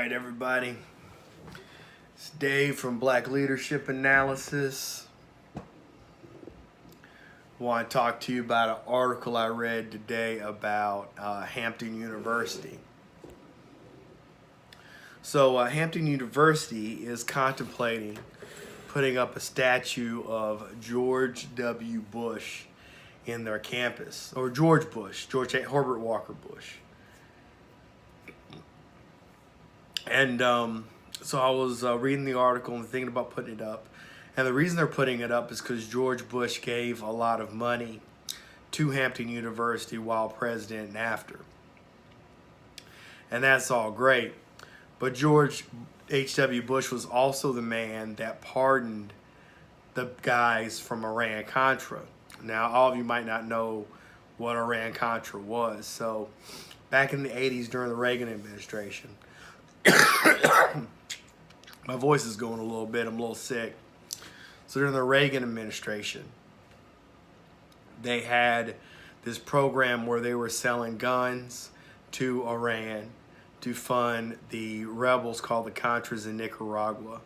right, everybody. It's Dave from Black Leadership Analysis. I want to talk to you about an article I read today about Hampton University. So Hampton University is contemplating putting up a statue of George W. Bush in their campus, or George Herbert Walker Bush. And so I was reading the article and thinking about putting it up. And the reason they're putting it up is because George Bush gave a lot of money to Hampton University while president and after. And that's all great. But George H.W. Bush was also the man that pardoned the guys from Iran-Contra. Now, all of you might not know what Iran-Contra was. So back in the 80s during the Reagan administration, my voice is going a little bit. I'm a little sick. So during the Reagan administration, they had this program where they were selling guns to Iran to fund the rebels called the Contras in Nicaragua.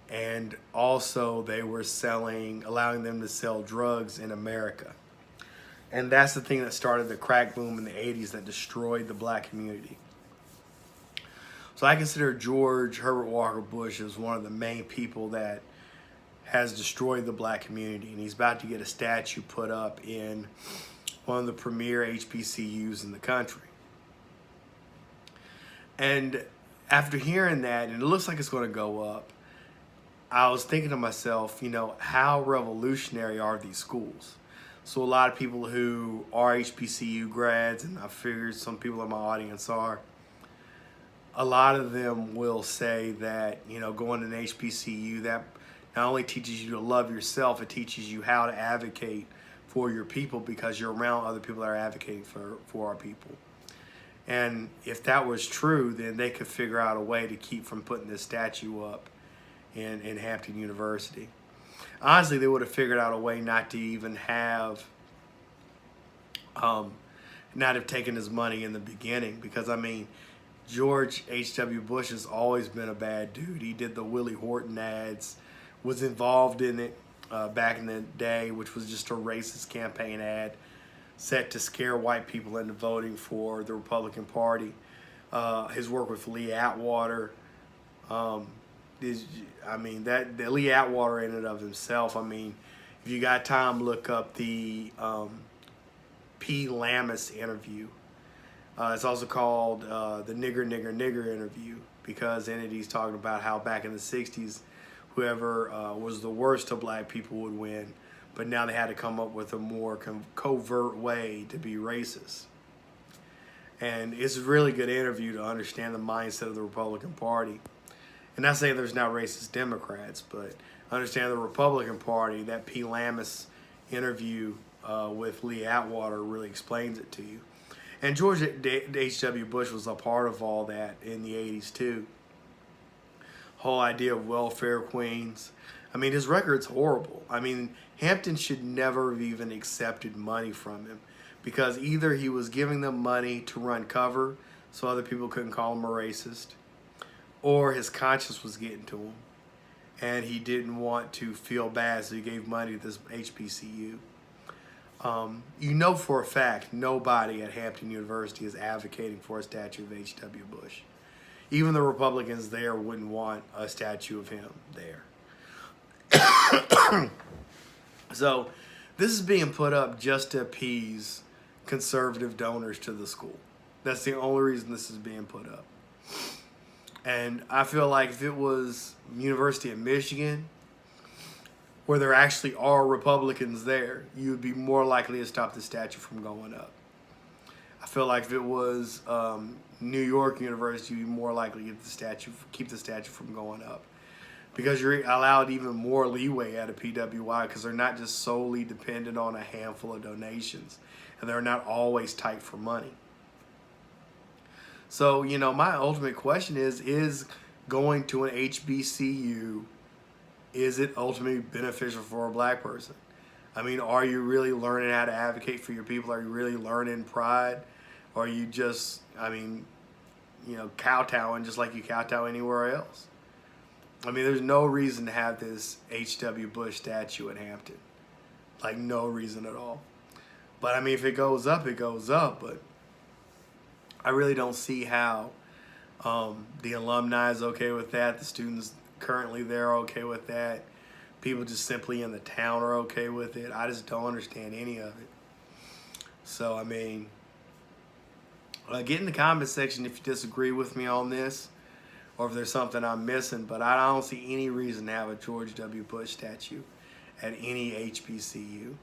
And also they were allowing them to sell drugs in America. And that's the thing that started the crack boom in the 80s that destroyed the black community. So I consider George Herbert Walker Bush as one of the main people that has destroyed the black community. And he's about to get a statue put up in one of the premier HBCUs in the country. And after hearing that, and it looks like it's going to go up, I was thinking to myself, how revolutionary are these schools? So a lot of people who are HBCU grads, and I figured some people in my audience are, a lot of them will say that, going to an HBCU, that not only teaches you to love yourself, it teaches you how to advocate for your people because you're around other people that are advocating for our people. And if that was true, then they could figure out a way to keep from putting this statue up in Hampton University. Honestly, they would have figured out a way not to even not have taken his money in the beginning, because George H.W. Bush has always been a bad dude. He did the Willie Horton ads, was involved in it back in the day, which was just a racist campaign ad set to scare white people into voting for the Republican Party. His work with Lee Atwater, that Lee Atwater in and of himself, if you got time, look up the P. Lamis interview. It's also called the Nigger interview, because in it he's talking about how back in the 60s, whoever was the worst to black people would win, but now they had to come up with a more covert way to be racist. And it's a really good interview to understand the mindset of the Republican Party. And not saying there's not racist Democrats, but understand the Republican Party. That P. Lamis interview with Lee Atwater really explains it to you. And George H.W. Bush was a part of all that in the 80s too. Whole idea of welfare queens. His record's horrible. Hampton should never have even accepted money from him, because either he was giving them money to run cover so other people couldn't call him a racist, or his conscience was getting to him and he didn't want to feel bad, so he gave money to this HBCU. For a fact, nobody at Hampton University is advocating for a statue of H.W. Bush. Even the Republicans there wouldn't want a statue of him there. So this is being put up just to appease conservative donors to the school. That's the only reason this is being put up. And I feel like if it was University of Michigan, where there actually are Republicans there, you would be more likely to stop the statue from going up. I feel like if it was New York University, you'd be more likely to keep the statue from going up, because you're allowed even more leeway at a PWI, because they're not just solely dependent on a handful of donations, and they're not always tight for money. So, my ultimate question is going to an HBCU, is it ultimately beneficial for a black person? Are you really learning how to advocate for your people? Are you really learning pride? Or are you just, kowtowing just like you kowtow anywhere else. I mean, there's no reason to have this H.W. Bush statue at Hampton. Like, no reason at all. But, I mean, if it goes up, it goes up. But I really don't see how the alumni is okay with that. The students currently there are okay with that. People just simply in the town are okay with it. I just don't understand any of it. So, I mean, get in the comment section if you disagree with me on this or if there's something I'm missing. But I don't see any reason to have a George W. Bush statue at any HBCU.